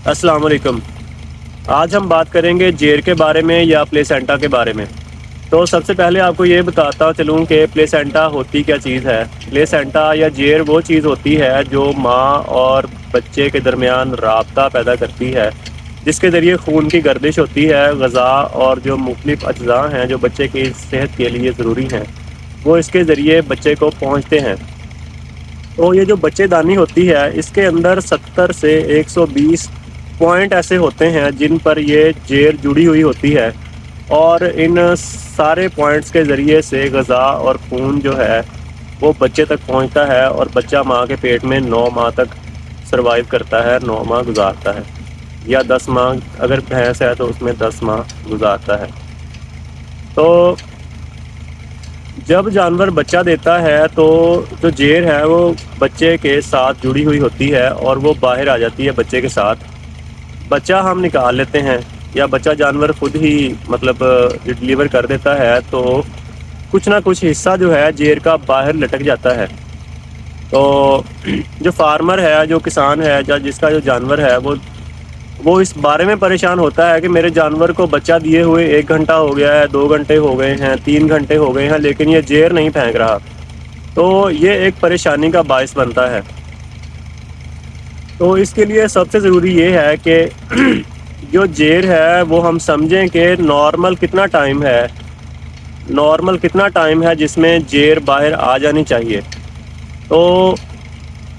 अस्सलाम वालेकुम। आज हम बात करेंगे जेर के बारे में या प्लेसेंटा के बारे में। तो सबसे पहले आपको ये बताता चलूँ कि प्लेसेंटा होती क्या चीज़ है। प्लेसेंटा या जेर वो चीज़ होती है जो माँ और बच्चे के दरमियान राब्ता पैदा करती है, जिसके ज़रिए खून की गर्दिश होती है। ग़ज़ा और जो मुख्तलिफ़ अज्ज़ा हैं जो बच्चे की सेहत के लिए ज़रूरी हैं, वो इसके ज़रिए बच्चे को पहुँचते हैं। तो ये जो बच्चेदानी होती है, इसके अंदर 70 से 120 पॉइंट ऐसे होते हैं जिन पर ये जेर जुड़ी हुई होती है, और इन सारे पॉइंट्स के ज़रिए से ग़ज़ा और खून जो है वो बच्चे तक पहुंचता है, और बच्चा माँ के पेट में 9 माह तक सर्वाइव करता है, 9 माह गुजारता है, या 10 माह अगर भैंस है तो उसमें 10 माह गुजारता है। तो जब जानवर बच्चा देता है तो जो जेर है वो बच्चे के साथ जुड़ी हुई होती है और वो बाहर आ जाती है बच्चे के साथ। बच्चा हम निकाल लेते हैं या बच्चा जानवर खुद ही मतलब डिलीवर कर देता है, तो कुछ ना कुछ हिस्सा जो है जेर का बाहर लटक जाता है। तो जो फार्मर है, जो किसान है, या जिसका जो जानवर है, वो इस बारे में परेशान होता है कि मेरे जानवर को बच्चा दिए हुए 1 घंटा हो गया है, 2 घंटे हो गए हैं, 3 घंटे हो गए हैं, लेकिन ये जेर नहीं फेंक रहा। तो ये एक परेशानी का बायस बनता है। तो इसके लिए सबसे ज़रूरी ये है कि जो जेर है वो हम समझें कि नॉर्मल कितना टाइम है जिसमें जेर बाहर आ जानी चाहिए। तो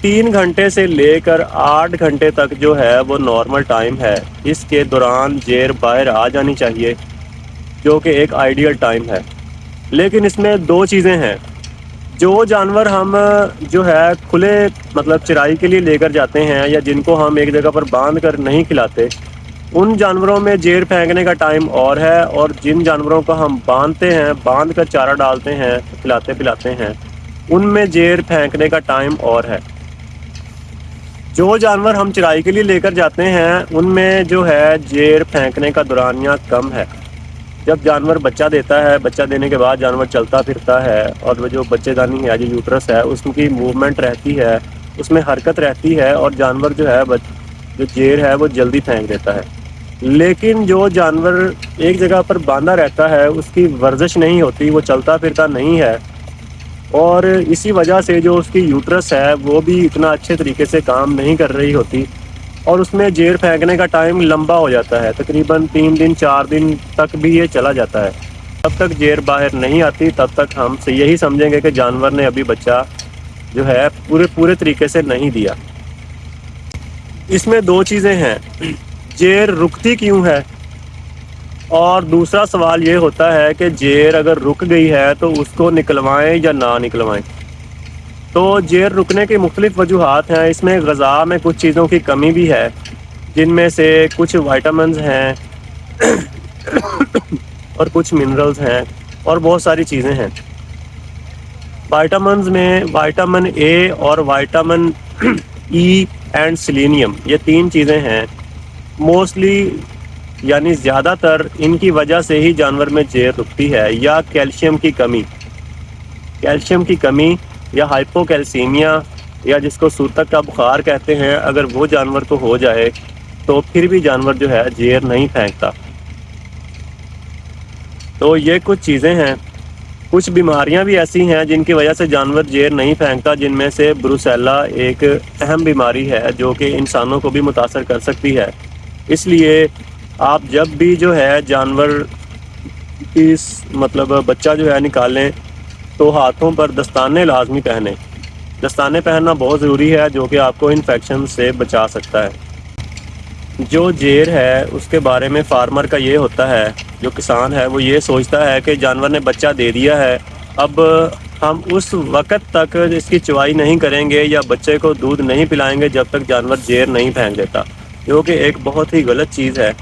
3 घंटे से लेकर 8 घंटे तक जो है वो नॉर्मल टाइम है। इसके दौरान जेर बाहर आ जानी चाहिए, जो कि एक आइडियल टाइम है। लेकिन इसमें 2 चीज़ें हैं। जो जानवर हम जो है खुले मतलब चराई के लिए लेकर जाते हैं, या जिनको हम एक जगह पर बांध कर नहीं खिलाते, उन जानवरों में जेर फेंकने का टाइम और है, और जिन जानवरों को हम बांधते हैं, बांध कर चारा डालते हैं, खिलाते पिलाते हैं, उनमें जेर फेंकने का टाइम और है। जो जानवर हम चराई के लिए लेकर जाते हैं उनमें जो है जेर फेंकने का दौरानिया कम है। जब जानवर बच्चा देता है, बच्चा देने के बाद जानवर चलता फिरता है, और वो जो बच्चेदानी है, जो यूट्रस है, उसकी मूवमेंट रहती है, उसमें हरकत रहती है, और जानवर जो है जो जेर है वो जल्दी फेंक देता है। लेकिन जो जानवर एक जगह पर बांधा रहता है, उसकी वर्जिश नहीं होती, वो चलता फिरता नहीं है, और इसी वजह से जो उसकी यूट्रस है वो भी इतना अच्छे तरीके से काम नहीं कर रही होती, और उसमें जेर फेंकने का टाइम लंबा हो जाता है। तकरीबन 3 दिन 4 दिन तक भी ये चला जाता है। तब तक जेर बाहर नहीं आती, तब तक हम यही समझेंगे कि जानवर ने अभी बच्चा जो है पूरे तरीके से नहीं दिया। इसमें 2 चीज़ें हैं, जेर रुकती क्यों है, और दूसरा सवाल ये होता है कि जेर अगर रुक गई है तो उसको निकलवाएं या ना निकलवाएं। तो जेर रुकने की मुख्तलिफ वजूहात हैं। इसमें ग़ज़ा में कुछ चीज़ों की कमी भी है, जिनमें से कुछ वाइटामिन्स हैं और कुछ मिनरल्स हैं, और बहुत सारी चीज़ें हैं। वाइटामिन्स में विटामिन ए और विटामिन ई एंड सेलेनियम, ये 3 चीज़ें हैं। मोस्टली यानी ज़्यादातर इनकी वजह से ही जानवर में जेर रुकती है, या कैल्शियम की कमी या हाइपोकैल्सीमिया, या जिसको सूतक का बुखार कहते हैं, अगर वो जानवर को हो जाए तो फिर भी जानवर जो है जेर नहीं फेंकता। तो ये कुछ चीज़ें हैं। कुछ बीमारियां भी ऐसी हैं जिनकी वजह से जानवर जेर नहीं फेंकता, जिनमें से ब्रुसेला एक अहम बीमारी है जो कि इंसानों को भी मुतासर कर सकती है। इसलिए आप जब भी जो है जानवर की मतलब बच्चा जो है निकालें तो हाथों पर दस्ताने लाजमी पहने। दस्ताने पहनना बहुत ज़रूरी है, जो कि आपको इन्फेक्शन से बचा सकता है। जो जेर है उसके बारे में फार्मर का ये होता है, जो किसान है वो ये सोचता है कि जानवर ने बच्चा दे दिया है, अब हम उस वक़्त तक इसकी चवाई नहीं करेंगे या बच्चे को दूध नहीं पिलाएंगे जब तक जानवर जेर नहीं फेंक देता, जो कि एक बहुत ही गलत चीज़ है।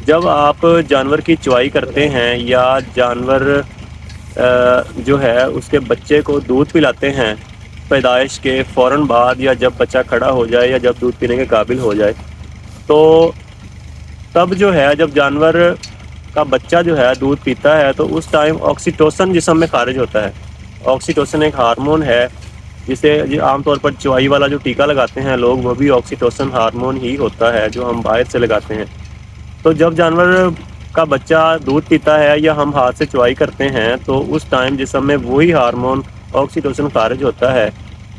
जब आप जानवर की चवाई करते हैं या जानवर जो है उसके बच्चे को दूध पिलाते हैं पैदाइश के फ़ौरन बाद, या जब बच्चा खड़ा हो जाए या जब दूध पीने के काबिल हो जाए, तो तब जो है जब जानवर का बच्चा जो है दूध पीता है तो उस टाइम ऑक्सीटोसिन जिस्म में खारिज होता है। ऑक्सीटोसिन एक हार्मोन है جسے عام طور پر چوائی والا جو ٹیکا لگاتے ہیں لوگ، وہ بھی آکسیٹوسن ہارمون ہی ہوتا ہے جو ہم باہر سے لگاتے ہیں۔ تو جب جانور کا بچہ دودھ پیتا ہے یا ہم ہاتھ سے چوائی کرتے ہیں تو اس ٹائم جسم میں وہی ہارمون آکسیٹوسن خارج ہوتا ہے،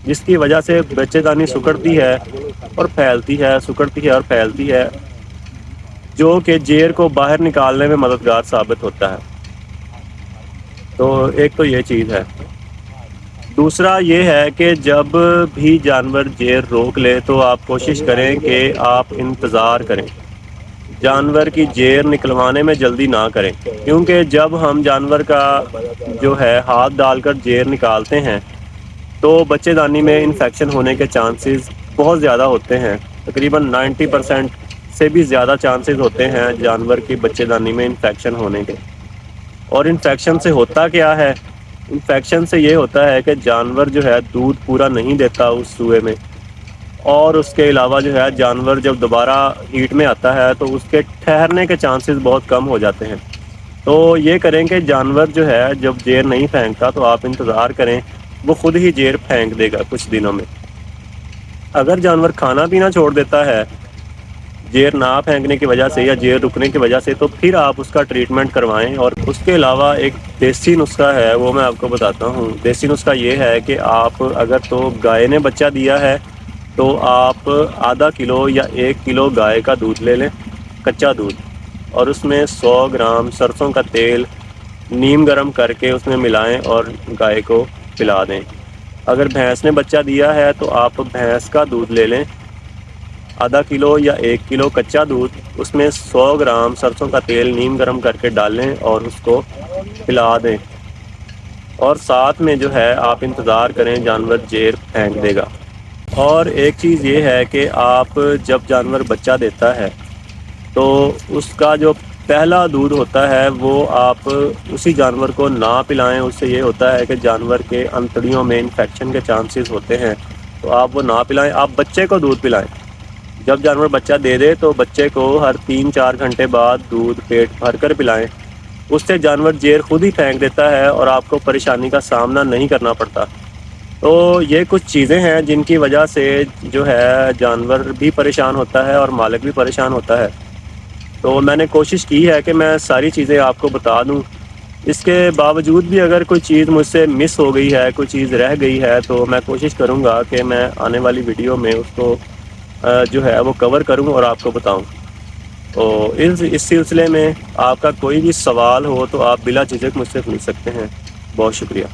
جس کی وجہ سے بچے دانی سکڑتی ہے اور پھیلتی ہے، سکڑتی ہے اور پھیلتی ہے، جو کہ جیر کو باہر نکالنے میں مددگار ثابت ہوتا ہے۔ تو ایک تو یہ چیز ہے۔ دوسرا یہ ہے کہ جب بھی جانور جیر روک لے تو آپ کوشش کریں کہ آپ انتظار کریں، جانور کی جیر نکلوانے میں جلدی نہ کریں، کیونکہ جب ہم جانور کا جو ہے ہاتھ ڈال کر جیر نکالتے ہیں تو بچے دانی میں انفیکشن ہونے کے چانسز بہت زیادہ ہوتے ہیں، تقریباً 90% سے بھی زیادہ چانسز ہوتے ہیں جانور کی بچے دانی میں انفیکشن ہونے کے۔ اور انفیکشن سے ہوتا کیا ہے؟ انفیکشن سے یہ ہوتا ہے کہ جانور جو ہے دودھ پورا نہیں دیتا اس سوئے میں، اور اس کے علاوہ جو ہے جانور جب دوبارہ ہیٹ میں آتا ہے تو اس کے ٹھہرنے کے چانسز بہت کم ہو جاتے ہیں۔ تو یہ کریں کہ جانور جو ہے جب جیر نہیں پھینکتا تو آپ انتظار کریں، وہ خود ہی جیر پھینک دے گا کچھ دنوں میں۔ اگر جانور کھانا پینا چھوڑ دیتا ہے جیر نہ پھینکنے کی وجہ سے یا جیر رکنے کی وجہ سے، تو پھر آپ اس کا ٹریٹمنٹ کروائیں۔ اور اس کے علاوہ ایک دیسی نسخہ ہے، وہ میں آپ کو بتاتا ہوں۔ دیسی نسخہ یہ ہے کہ آپ اگر تو گائے نے بچہ دیا ہے تو آپ آدھا کلو یا 1 کلو گائے کا دودھ لے لیں، کچا دودھ، اور اس میں 100 گرام سرسوں کا تیل نیم گرم کر کے اس میں ملائیں اور گائے کو پلا دیں۔ اگر بھینس نے بچہ دیا ہے تو آپ بھینس کا دودھ لے لیں، آدھا کلو یا 1 کلو کچا دودھ، اس میں 100 گرام سرسوں کا تیل نیم گرم کر کے ڈالیں اور اس کو پلا دیں، اور ساتھ میں جو ہے آپ انتظار کریں جانور جیر پھینک دے گا۔ اور ایک چیز یہ ہے کہ آپ جب جانور بچہ دیتا ہے تو اس کا جو پہلا دودھ ہوتا ہے وہ آپ اسی جانور کو نہ پلائیں۔ اس سے یہ ہوتا ہے کہ جانور کے انتڑیوں میں انفیکشن کے چانسز ہوتے ہیں، تو آپ وہ نہ پلائیں، آپ بچے کو دودھ پلائیں۔ جب جانور بچہ دے دے تو بچے کو ہر 3-4 گھنٹے بعد دودھ پیٹ بھر کر پلائیں، اس سے جانور جیر خود ہی پھینک دیتا ہے اور آپ کو پریشانی کا سامنا نہیں کرنا پڑتا۔ تو یہ کچھ چیزیں ہیں جن کی وجہ سے جو ہے جانور بھی پریشان ہوتا ہے اور مالک بھی پریشان ہوتا ہے۔ تو میں نے کوشش کی ہے کہ میں ساری چیزیں آپ کو بتا دوں، اس کے باوجود بھی اگر کوئی چیز مجھ سے مس ہو گئی ہے، کوئی چیز رہ گئی ہے، تو میں کوشش کروں گا کہ میں آنے والی ویڈیو میں اس کو جو ہے وہ کور کروں اور آپ کو بتاؤں۔ تو اس سلسلے میں آپ کا کوئی بھی سوال ہو تو آپ بلا جھجک مجھ سے پوچھ سکتے ہیں۔ بہت شکریہ۔